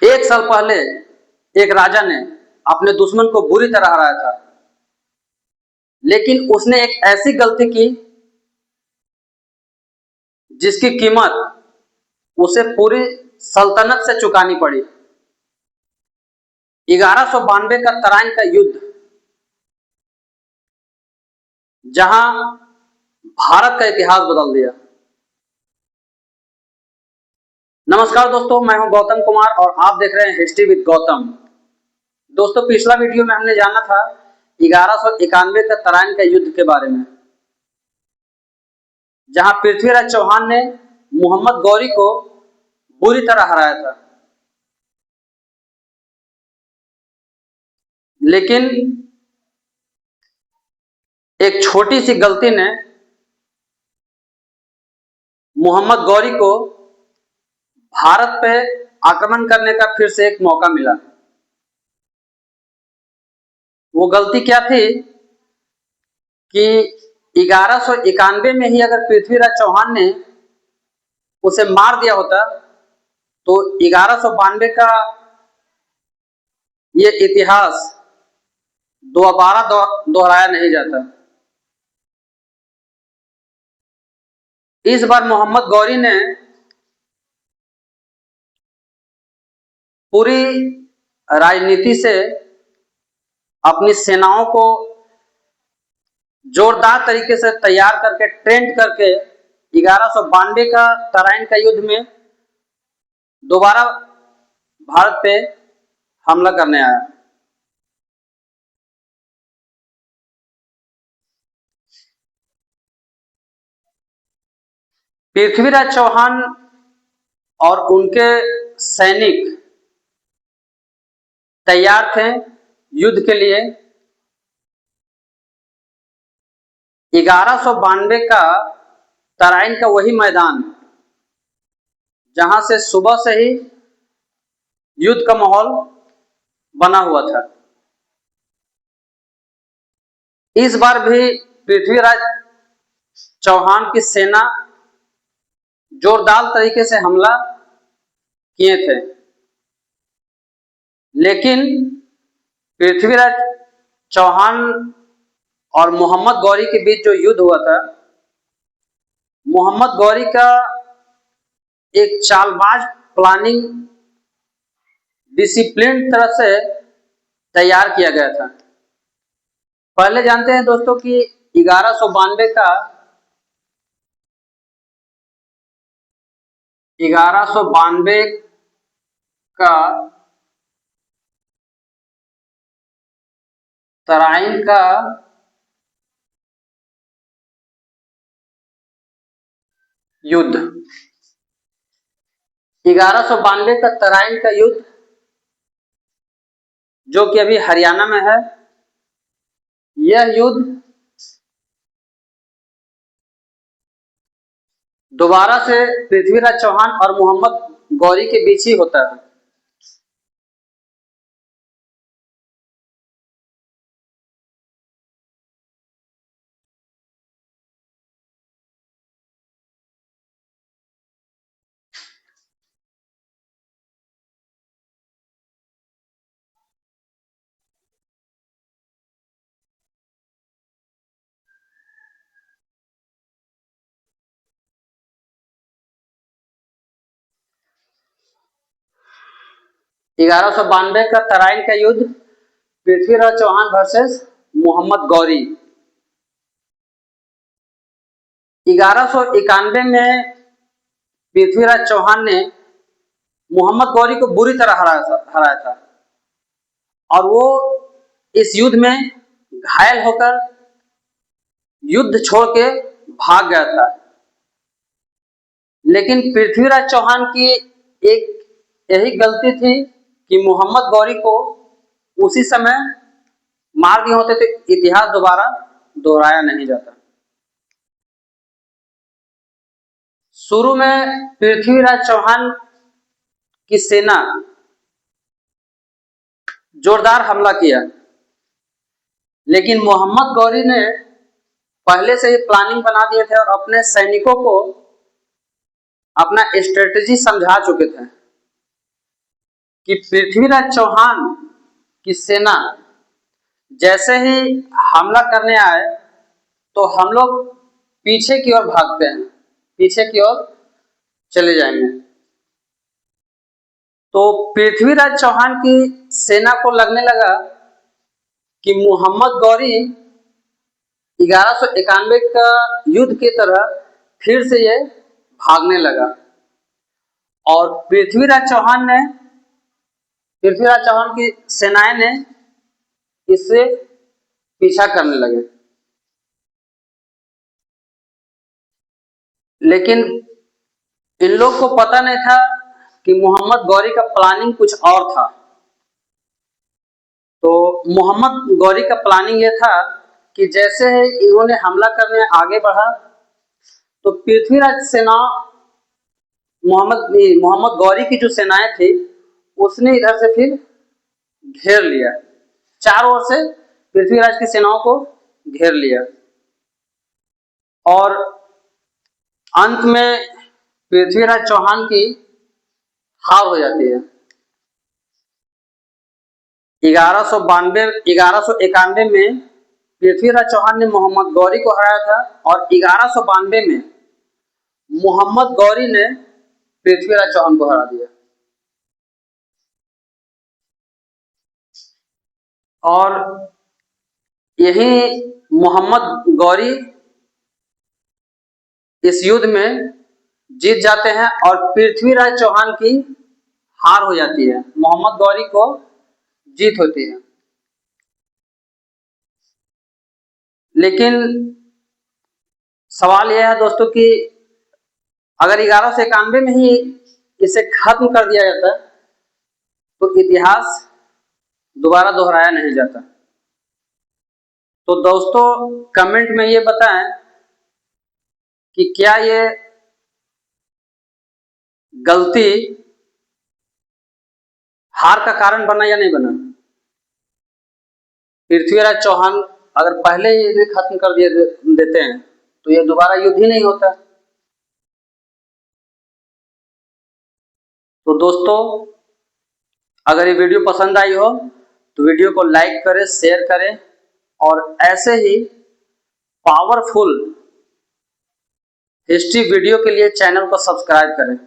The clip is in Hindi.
एक साल पहले एक राजा ने अपने दुश्मन को बुरी तरह हराया था, लेकिन उसने एक ऐसी गलती की जिसकी कीमत उसे पूरी सल्तनत से चुकानी पड़ी। 1192 का तराइन का युद्ध, जहां भारत का इतिहास बदल दिया। नमस्कार दोस्तों, मैं हूं गौतम कुमार और आप देख रहे हैं हिस्ट्री विद गौतम। दोस्तों, पिछला वीडियो में हमने जाना था 1191 का तराइन का युद्ध के बारे में, जहां पृथ्वीराज चौहान ने मोहम्मद गौरी को बुरी तरह हराया था। लेकिन एक छोटी सी गलती ने मोहम्मद गौरी को भारत पे आक्रमण करने का फिर से एक मौका मिला। वो गलती क्या थी कि 1191 में ही अगर पृथ्वीराज चौहान ने उसे मार दिया होता तो 1192 का ये इतिहास दोबारा दोहराया नहीं जाता। इस बार मोहम्मद गौरी ने पूरी राजनीति से अपनी सेनाओं को जोरदार तरीके से तैयार करके ट्रेंड करके 1192 का तराइन का युद्ध में दोबारा भारत पे हमला करने आया। पृथ्वीराज चौहान और उनके सैनिक तैयार थे युद्ध के लिए। 1192 का तराइन का वही मैदान जहां से सुबह से ही युद्ध का माहौल बना हुआ था। इस बार भी पृथ्वीराज चौहान की सेना जोरदार तरीके से हमला किए थे, लेकिन पृथ्वीराज चौहान और मोहम्मद गौरी के बीच जो युद्ध हुआ था, मोहम्मद गौरी का एक चालबाज प्लानिंग डिसिप्लिन तरह से तैयार किया गया था। पहले जानते हैं दोस्तों कि 1192 का तराइन का युद्ध, 1192 का तराइन का युद्ध जो कि अभी हरियाणा में है, यह युद्ध दोबारा से पृथ्वीराज चौहान और मोहम्मद गौरी के बीच ही होता है। ग्यारह सौ बानवे का तराइन का युद्ध, पृथ्वीराज चौहान वर्सेस मोहम्मद गौरी। 1191 में पृथ्वीराज चौहान ने मोहम्मद गौरी को बुरी तरह हराया था और वो इस युद्ध में घायल होकर युद्ध छोड़ के भाग गया था। लेकिन पृथ्वीराज चौहान की एक यही गलती थी कि मोहम्मद गौरी को उसी समय मार दिए होते तो इतिहास दोबारा दोहराया नहीं जाता। शुरू में पृथ्वीराज चौहान की सेना जोरदार हमला किया, लेकिन मोहम्मद गौरी ने पहले से ही प्लानिंग बना दिए थे और अपने सैनिकों को अपना स्ट्रेटजी समझा चुके थे। कि पृथ्वीराज चौहान की सेना जैसे ही हमला करने आए तो हम लोग पीछे की ओर भागते हैं, पीछे की ओर चले जाएंगे। तो पृथ्वीराज चौहान की सेना को लगने लगा कि मोहम्मद गौरी 1191 का युद्ध की तरह फिर से ये भागने लगा और पृथ्वीराज चौहान की सेनाएं ने इससे पीछा करने लगे। लेकिन इन लोग को पता नहीं था कि मोहम्मद गौरी का प्लानिंग कुछ और था। तो मोहम्मद गौरी का प्लानिंग ये था कि जैसे इन्होंने हमला करने आगे बढ़ा तो पृथ्वीराज सेना मोहम्मद गौरी की जो सेनाएं थी उसने इधर से फिर घेर लिया, चारों ओर से पृथ्वीराज की सेनाओं को घेर लिया और अंत में पृथ्वीराज चौहान की हार हो जाती है। 1191 में पृथ्वीराज चौहान ने मोहम्मद गौरी को हराया था और 1192 में मोहम्मद गौरी ने पृथ्वीराज चौहान को हरा दिया। और यही मोहम्मद गौरी इस युद्ध में जीत जाते हैं और पृथ्वीराज चौहान की हार हो जाती है, मोहम्मद गौरी को जीत होती है। लेकिन सवाल यह है दोस्तों कि अगर 1191 में ही इसे खत्म कर दिया जाता तो इतिहास दोबारा दोहराया नहीं जाता। तो दोस्तों कमेंट में ये बताएं कि क्या ये गलती हार का कारण बना या नहीं बना। पृथ्वीराज चौहान अगर पहले ही इन्हें खत्म कर दिए देते हैं तो ये दोबारा युद्ध ही नहीं होता। तो दोस्तों अगर ये वीडियो पसंद आई हो तो वीडियो को लाइक करें, शेयर करें और ऐसे ही पावरफुल हिस्ट्री वीडियो के लिए चैनल को सब्सक्राइब करें।